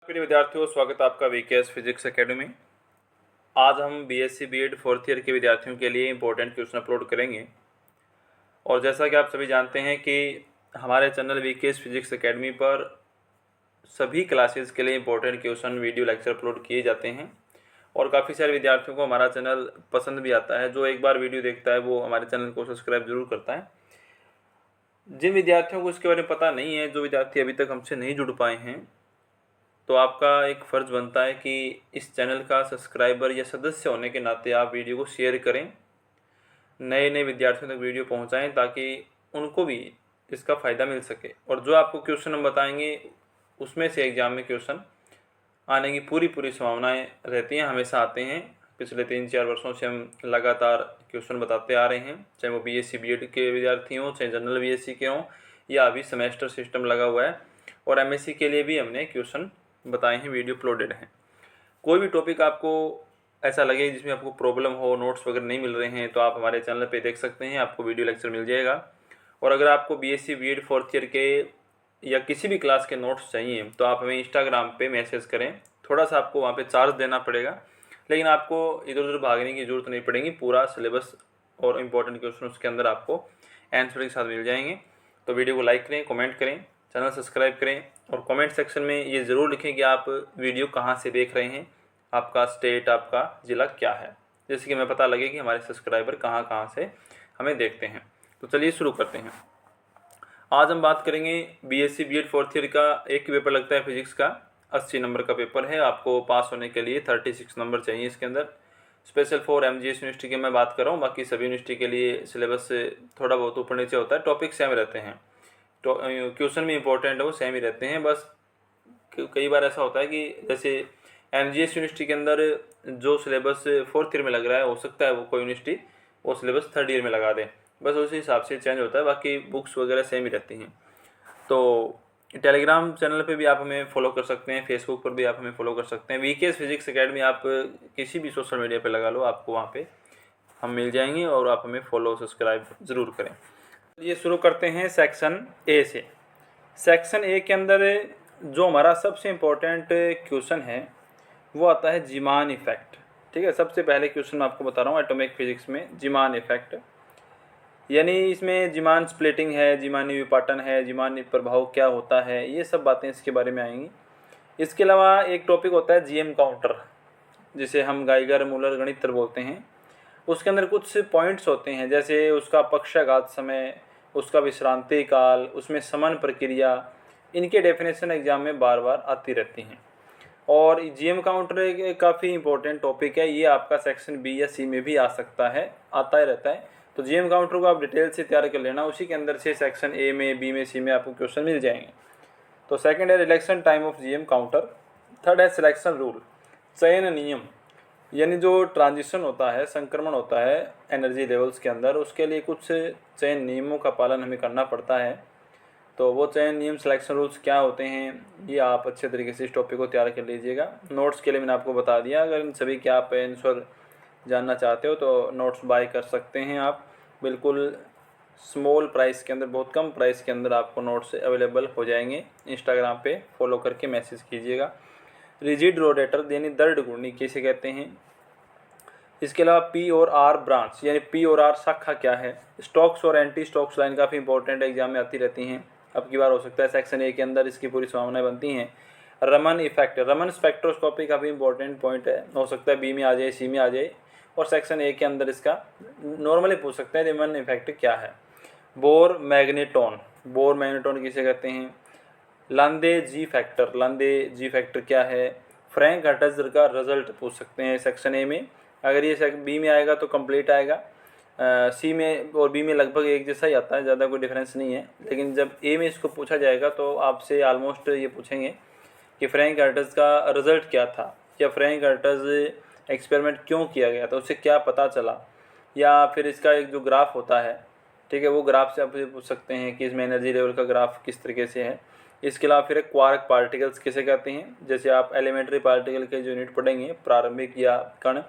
प्रिय विद्यार्थियों, स्वागत है आपका वीकेएस फिजिक्स एकेडमी में। आज हम बीएससी बीएड फोर्थ ईयर के विद्यार्थियों के लिए इंपॉर्टेंट क्वेश्चन अपलोड करेंगे। और जैसा कि आप सभी जानते हैं कि हमारे चैनल वीकेएस फिजिक्स एकेडमी पर सभी क्लासेस के लिए important question video lecture upload किए जाते हैं और काफ़ी सारे विद्यार्थियों को हमारा चैनल पसंद भी आता है। जो एक बार वीडियो देखता है वो हमारे चैनल को सब्सक्राइब जरूर करता है। जिन विद्यार्थियों को इसके बारे में पता नहीं है, जो विद्यार्थी अभी तक हमसे नहीं जुड़ पाए हैं, तो आपका एक फ़र्ज़ बनता है कि इस चैनल का सब्सक्राइबर या सदस्य होने के नाते आप वीडियो को शेयर करें, नए नए विद्यार्थियों तक वीडियो पहुंचाएं ताकि उनको भी इसका फ़ायदा मिल सके। और जो आपको क्वेश्चन हम बताएंगे उसमें से एग्ज़ाम में क्वेश्चन आने की पूरी संभावनाएं रहती हैं, हमेशा आते हैं। पिछले 3-4 वर्षों से हम लगातार क्वेश्चन बताते आ रहे हैं, चाहे वो बीएससी बीएड के विद्यार्थी हों, चाहे जनरल बीएससी के हों, या अभी सेमेस्टर सिस्टम लगा हुआ है। और एमएससी के लिए भी हमने क्वेश्चन बताए हैं, वीडियो अपलोडेड हैं। कोई भी टॉपिक आपको ऐसा लगे जिसमें आपको प्रॉब्लम हो, नोट्स वगैरह नहीं मिल रहे हैं, तो आप हमारे चैनल पे देख सकते हैं, आपको वीडियो लेक्चर मिल जाएगा। और अगर आपको बीएससी बीएड फोर्थ ईयर के या किसी भी क्लास के नोट्स चाहिए तो आप हमें इंस्टाग्राम पे मैसेज करें। थोड़ा सा आपको वहाँ पे चार्ज देना पड़ेगा, लेकिन आपको इधर उधर भागने की ज़रूरत नहीं पड़ेगी। पूरा सिलेबस और इम्पोर्टेंट क्वेश्चन उसके अंदर आपको आंसर के साथ मिल जाएंगे। तो वीडियो को लाइक करें, कमेंट करें, चैनल सब्सक्राइब करें और कमेंट सेक्शन में ये ज़रूर लिखें कि आप वीडियो कहाँ से देख रहे हैं, आपका स्टेट, आपका ज़िला क्या है, जैसे कि हमें पता लगे कि हमारे सब्सक्राइबर कहाँ कहाँ से हमें देखते हैं। तो चलिए शुरू करते हैं। आज हम बात करेंगे बीएससी बीएड फोर्थ ईयर का। एक पेपर लगता है फिजिक्स का, 80 नंबर का पेपर है। आपको पास होने के लिए 36 नंबर चाहिए इसके अंदर। स्पेशल फॉर एमजीएस यूनिवर्सिटी की मैं बात कर रहा हूँ, बाकी सभी यूनिवर्सिटी के लिए सिलेबस से थोड़ा बहुत ऊपर नीचे होता है, टॉपिक सेम रहते हैं, तो क्वेश्चन भी इंपॉर्टेंट है वो सेम ही रहते हैं। बस कई बार ऐसा होता है कि जैसे एमजीएस यूनिवर्सिटी के अंदर जो सिलेबस फोर्थ ईयर में लग रहा है, हो सकता है वो कोई यूनिवर्सिटी वो सिलेबस थर्ड ईयर में लगा दे, बस उसी हिसाब से चेंज होता है, बाकी बुक्स वगैरह सेम ही रहती हैं। तो टेलीग्राम चैनल पे भी आप हमें फॉलो कर सकते हैं, फेसबुक पर भी आप हमें फॉलो कर सकते हैं। वीकेएस फिजिक्स एकेडमी आप किसी भी सोशल मीडिया पे लगा लो, आपको वहाँ पे हम मिल जाएंगे और आप हमें फॉलो सब्सक्राइब ज़रूर करें। ये शुरू करते हैं सेक्शन ए से। सेक्शन ए के अंदर जो हमारा सबसे इम्पोर्टेंट क्वेश्चन है वो आता है जीमान इफेक्ट। ठीक है, सबसे पहले क्वेश्चन मैं आपको बता रहा हूँ एटॉमिक फिजिक्स में, जीमान इफेक्ट, यानी इसमें जीमान स्प्लिटिंग है, जीमानी विपाटन है, जीमानी प्रभाव क्या होता है, ये सब बातें इसके बारे में आएंगी। इसके अलावा एक टॉपिक होता है जीएम काउंटर, जिसे हम गाइगर मूलर गणित बोलते हैं। उसके अंदर कुछ पॉइंट्स होते हैं, जैसे उसका पक्षाघात समय, उसका विश्रांति काल, उसमें समन प्रक्रिया, इनके डेफिनेशन एग्जाम में बार बार आती रहती हैं। और जीएम काउंटर एक काफ़ी इंपॉर्टेंट टॉपिक है, ये आपका सेक्शन बी या सी में भी आ सकता है, आता ही रहता है। तो जीएम काउंटर को आप डिटेल से तैयार कर लेना, उसी के अंदर से सेक्शन ए में, बी में, सी में आपको क्वेश्चन मिल जाएंगे। तो सेकंड है relaxation time of GM counter. Third है सिलेक्शन रूल, चयन नियम, यानी जो ट्रांजिशन होता है, संक्रमण होता है एनर्जी लेवल्स के अंदर, उसके लिए कुछ चयन नियमों का पालन हमें करना पड़ता है। तो वो चयन नियम, सिलेक्शन रूल्स क्या होते हैं, ये आप अच्छे तरीके से इस टॉपिक को तैयार कर लीजिएगा। नोट्स के लिए मैंने आपको बता दिया, अगर इन सभी के आप आंसर जानना चाहते हो तो नोट्स बाय कर सकते हैं आप। बिल्कुल स्मॉल प्राइस के अंदर, बहुत कम प्राइस के अंदर आपको नोट्स अवेलेबल हो जाएंगे। इंस्टाग्राम पे फॉलो करके मैसेज कीजिएगा। रिजिड रोटेटर यानी दर्द घूर्णी किसे कहते हैं। इसके अलावा पी और आर ब्रांच, यानी पी और आर शाखा क्या है। स्टोक्स और एंटी स्टोक्स लाइन काफ़ी इंपॉर्टेंट एग्जाम में आती रहती हैं, अब की बार हो सकता है सेक्शन ए के अंदर इसकी पूरी संभावनाएं बनती हैं। रमन इफेक्ट, रमन स्पेक्ट्रोस्कोपी काफ़ी इंपॉर्टेंट पॉइंट है, हो सकता है बी में आ जाए, सी में आ जाए, और सेक्शन ए के अंदर इसका नॉर्मली पूछ सकते हैं रमन इफेक्ट क्या है। बोर मैग्नेटोन, बोर मैग्नेटोन किसे कहते हैं। लांदे जी फैक्टर, लांदे जी फैक्टर क्या है। फ्रैंक हर्ट्ज़ का रिजल्ट पूछ सकते हैं सेक्शन ए में, अगर ये बी में आएगा तो कंप्लीट आएगा। सी में और बी में लगभग एक जैसा ही आता है, ज़्यादा कोई डिफरेंस नहीं है, लेकिन जब ए में इसको पूछा जाएगा तो आपसे ऑलमोस्ट ये पूछेंगे कि फ्रैंक हर्ट्ज़ का रिजल्ट क्या था, या फ्रैंक हर्ट्ज़ एक्सपेरिमेंट क्यों किया गया था, उससे क्या पता चला, या फिर इसका एक जो ग्राफ होता है, ठीक है, वो ग्राफ से आप ये पूछ सकते हैं कि इसमें एनर्जी लेवल का ग्राफ किस तरीके से है। इसके अलावा फिर क्वार्क पार्टिकल्स किसे कहते हैं, जैसे आप एलिमेंट्री पार्टिकल के जो यूनिट पढ़ेंगे, प्रारंभिक या कण,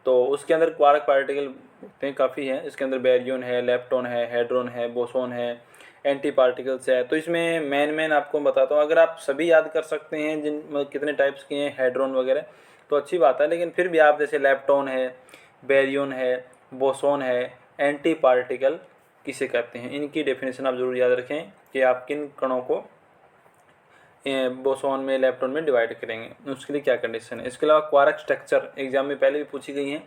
तो उसके अंदर क्वार्क पार्टिकल होते हैं, काफ़ी हैं। इसके अंदर बैरियन है, लेप्टॉन है, हेड्रोन है, बोसोन है, एंटी पार्टिकल्स है। तो इसमें मेन आपको बताता हूँ, अगर आप सभी याद कर सकते हैं जिन कितने टाइप्स के हैं हेड्रोन वगैरह तो अच्छी बात है, लेकिन फिर भी आप जैसे लेप्टॉन है, बैरियन है, बोसॉन है, एंटी पार्टिकल किसे कहते हैं, इनकी डेफिनेशन आप जरूर याद रखें कि आप किन कणों को बोसॉन में लेप्टॉन में डिवाइड करेंगे, उसके लिए क्या कंडीशन है। इसके अलावा क्वार्क स्ट्रक्चर एग्जाम में पहले भी पूछी गई हैं,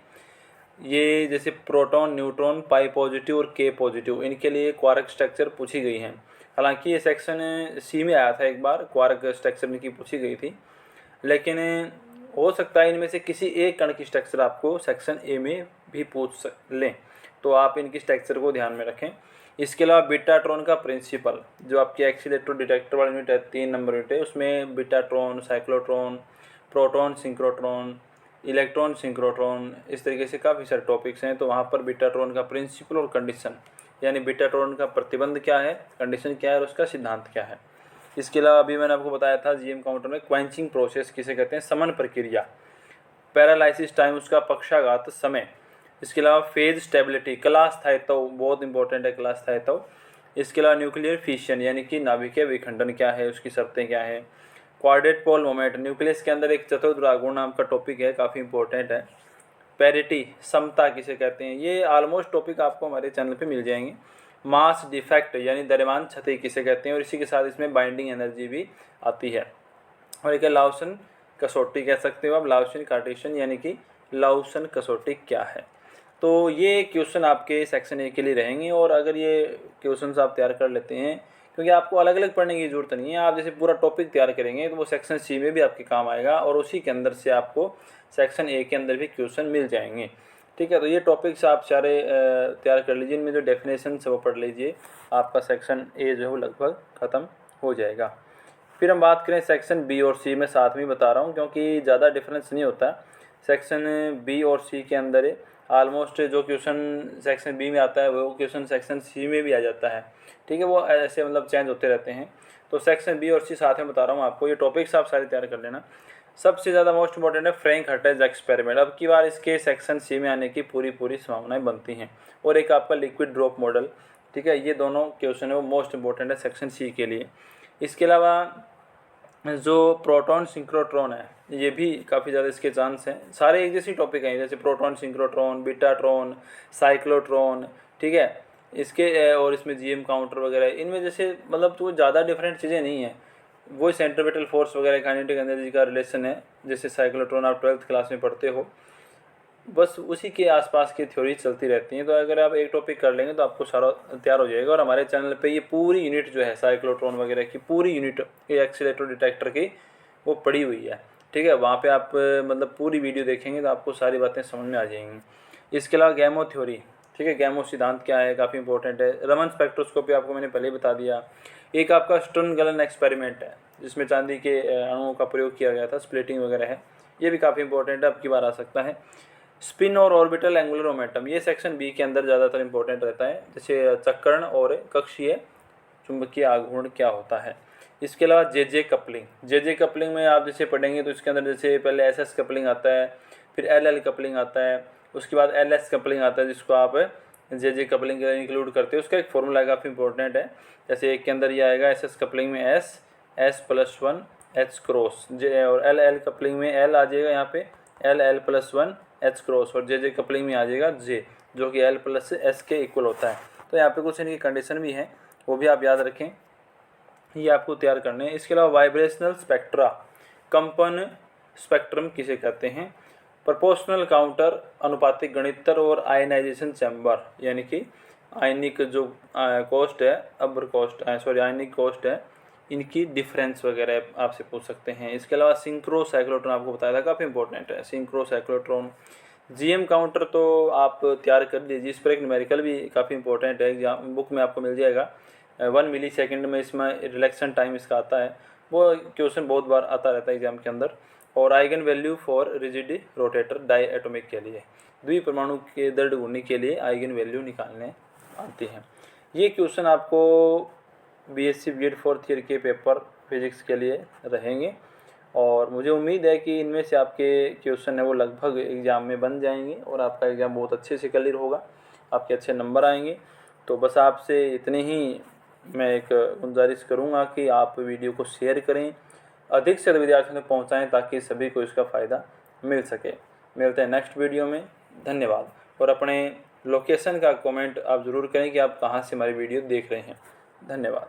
ये जैसे प्रोटॉन, न्यूट्रॉन, पाई पॉजिटिव और के पॉजिटिव, इनके लिए क्वार्क स्ट्रक्चर पूछी गई हैं। हालांकि ये सेक्शन सी में आया था, एक बार क्वार्क स्ट्रक्चर में की पूछी गई थी, लेकिन हो सकता है इनमें से किसी एक कण की स्ट्रक्चर आपको सेक्शन ए में भी पूछ लें, तो आप इनकी स्ट्रक्चर को ध्यान में रखें। इसके अलावा बीटाट्रॉन का प्रिंसिपल, जो आपकी एक्सीलेटर डिटेक्टर वाली यूनिट है, 3 नंबर यूनिट है, उसमें betatron, cyclotron, proton synchrotron, electron synchrotron, इस तरीके से काफ़ी सारे टॉपिक्स हैं। तो वहाँ पर बीटाट्रॉन का प्रिंसिपल और कंडीशन, यानी बीटाट्रॉन का प्रतिबंध क्या है, कंडीशन क्या है और उसका सिद्धांत क्या है। इसके अलावा अभी मैंने आपको बताया था जीएम काउंटर में क्वेंचिंग प्रोसेस किसे कहते हैं, समन प्रक्रिया, पैरालाइसिस टाइम उसका पक्षाघात समय। इसके अलावा फेज स्टेबिलिटी, कलास्थायित्व बहुत इंपॉर्टेंट है, कलास्थायित्व। इसके अलावा न्यूक्लियर फिशन यानी कि नाभिकीय विखंडन क्या है, उसकी शर्तें क्या है। क्वाड्रेट पोल मोमेंट, न्यूक्लियस के अंदर एक चतुर्थ आघूर्ण नाम का टॉपिक है, काफ़ी इंपॉर्टेंट है। पैरिटी, समता किसे कहते हैं, ये ऑलमोस्ट टॉपिक आपको हमारे चैनल पे मिल जाएंगे। मास डिफेक्ट यानी द्रव्यमान क्षति किसे कहते हैं, और इसी के साथ इसमें बाइंडिंग एनर्जी भी आती है। और एक लाउसन कसौटी कह सकते हो आप, लाउसन कार्टेशियन यानी कि लाउसन कसौटी क्या है। तो ये क्वेश्चन आपके सेक्शन ए के लिए रहेंगे, और अगर ये क्वेश्चन आप तैयार कर लेते हैं, क्योंकि आपको अलग अलग पढ़ने की जरूरत नहीं है, आप जैसे पूरा टॉपिक तैयार करेंगे तो वो सेक्शन सी में भी आपके काम आएगा, और उसी के अंदर से आपको सेक्शन ए के अंदर भी क्वेश्चन मिल जाएंगे। ठीक है, तो ये टॉपिक्स आप सारे तैयार कर लीजिए, इनमें जो डेफिनेशन है वो पढ़ लीजिए, आपका सेक्शन ए जो है वो लगभग ख़त्म हो जाएगा। फिर हम बात करें सेक्शन बी और सी में, साथ में बता रहा हूँ क्योंकि ज़्यादा डिफरेंस नहीं होता। सेक्शन बी और सी के अंदर ऑलमोस्ट जो क्वेश्चन सेक्शन बी में आता है वो क्वेश्चन सेक्शन सी में भी आ जाता है। ठीक है, वो ऐसे मतलब चेंज होते रहते हैं। तो सेक्शन बी और सी साथ में बता रहा हूँ आपको, ये टॉपिक्स आप सारे तैयार कर लेना। सबसे ज़्यादा मोस्ट इंपॉर्टेंट है फ्रैंक हर्टेज एक्सपेरिमेंट, अब की बार इसके सेक्शन सी में आने की पूरी संभावनाएं बनती हैं। और एक आपका लिक्विड ड्रॉप मॉडल, ठीक है, ये दोनों क्वेश्चन है वो मोस्ट इंपॉर्टेंट है सेक्शन सी के लिए। इसके अलावा जो प्रोटॉन सिंक्रोट्रॉन है, ये भी काफ़ी ज़्यादा इसके चांस हैं। सारे एक जैसी टॉपिक हैं, जैसे प्रोटॉन सिंक्रोट्रॉन, बीटाट्रॉन, साइक्लोट्रॉन, ठीक है, इसके और इसमें जीएम काउंटर वगैरह, इनमें जैसे मतलब तो ज़्यादा डिफरेंट चीज़ें नहीं हैं। वही सेंट्रीपिटल फोर्स वगैरह काइनेटिक एनर्जी का रिलेशन है, जैसे साइक्लोट्रॉन आप 12th क्लास में पढ़ते हो, बस उसी के आसपास की थ्योरी चलती रहती हैं। तो अगर आप एक टॉपिक कर लेंगे तो आपको सारा तैयार हो जाएगा। और हमारे चैनल पे ये पूरी यूनिट जो है साइक्लोट्रॉन वगैरह की पूरी यूनिट ये एक्सीलेटर डिटेक्टर की वो पड़ी हुई है। ठीक है, वहाँ पे आप मतलब पूरी वीडियो देखेंगे तो आपको सारी बातें समझ में आ जाएंगी। इसके अलावा गैमो थ्योरी, ठीक है, गैमो सिद्धांत क्या है, काफ़ी इंपॉर्टेंट है। रमन स्पेक्ट्रोस्कोपी आपको मैंने पहले ही बता दिया। एक आपका स्टर्न गलन एक्सपेरिमेंट है जिसमें चांदी के अणुओं का प्रयोग किया गया था, स्प्लिटिंग वगैरह है, ये भी काफ़ी इंपॉर्टेंट है, अब की बार आ सकता है। स्पिन और ऑर्बिटल एंगुलर मोमेंटम, ये सेक्शन बी के अंदर ज़्यादातर इंपॉर्टेंट रहता है, जैसे चक्रण और कक्षीय चुंबकीय आघूर्ण क्या होता है। इसके अलावा जे कपलिंग में आप जैसे पढ़ेंगे तो इसके अंदर जैसे पहले एस कपलिंग आता है, फिर एल कपलिंग आता है, उसके बाद एल कपलिंग आता है, जिसको आप जे कपलिंग के इंक्लूड करते हो। उसका एक फॉर्मूला काफ़ी इंपॉर्टेंट है, जैसे एक के अंदर ये आएगा एस कपलिंग में S+1 H क्रॉस, जे और एल कपलिंग में L आ जाएगा यहाँ पे L+1 H क्रॉस, और जे कपलिंग में आ जाएगा J, जो कि L+S के इक्वल होता है। तो यहाँ पे कुछ इनकी कंडीशन भी है, वो भी आप याद रखें, ये आपको तैयार करने हैं। इसके अलावा वाइब्रेशनल स्पेक्ट्रा, कंपन स्पेक्ट्रम किसे कहते हैं, प्रोपोर्शनल काउंटर, अनुपातिक गणितर और आयनाइजेशन चैम्बर, यानी कि आयनिक जो कॉस्ट है आयनिक कॉस्ट है, इनकी डिफरेंस वगैरह आपसे पूछ सकते हैं। इसके अलावा सिंक्रो साइक्लोट्रॉन आपको बताया था, काफ़ी इंपॉर्टेंट है सिंक्रो साइक्लोट्रॉन। जीएम काउंटर तो आप तैयार कर लीजिए, इस पर एक न्यूमेरिकल भी काफ़ी इंपॉर्टेंट है, एग्जाम बुक में आपको मिल जाएगा। 1 मिलीसेकंड में इसमें रिलेक्शन टाइम इसका आता है, वो क्वेश्चन बहुत बार आता रहता है एग्जाम के अंदर। और eigen value for rigid rotator di atomic के लिए, द्विपरमाणु के दृढ़ घूर्णी के लिए आइगन वैल्यू निकालने आती हैं। ये क्वेश्चन आपको बीएससी बीएड 4th ईयर के पेपर फिजिक्स के लिए रहेंगे, और मुझे उम्मीद है कि इनमें से आपके क्वेश्चन है वो लगभग एग्ज़ाम में बन जाएंगे और आपका एग्ज़ाम बहुत अच्छे से क्लियर होगा, आपके अच्छे नंबर आएंगे। तो बस आपसे इतने ही मैं एक गुजारिश करूँगा कि आप वीडियो को शेयर करें, अधिक से अधिक विद्यार्थियों तक पहुँचाएँ ताकि सभी को इसका फ़ायदा मिल सके। मिलते हैं नेक्स्ट वीडियो में, धन्यवाद। और अपने लोकेशन का कमेंट आप ज़रूर करें कि आप कहाँ से हमारी वीडियो देख रहे हैं। धन्यवाद।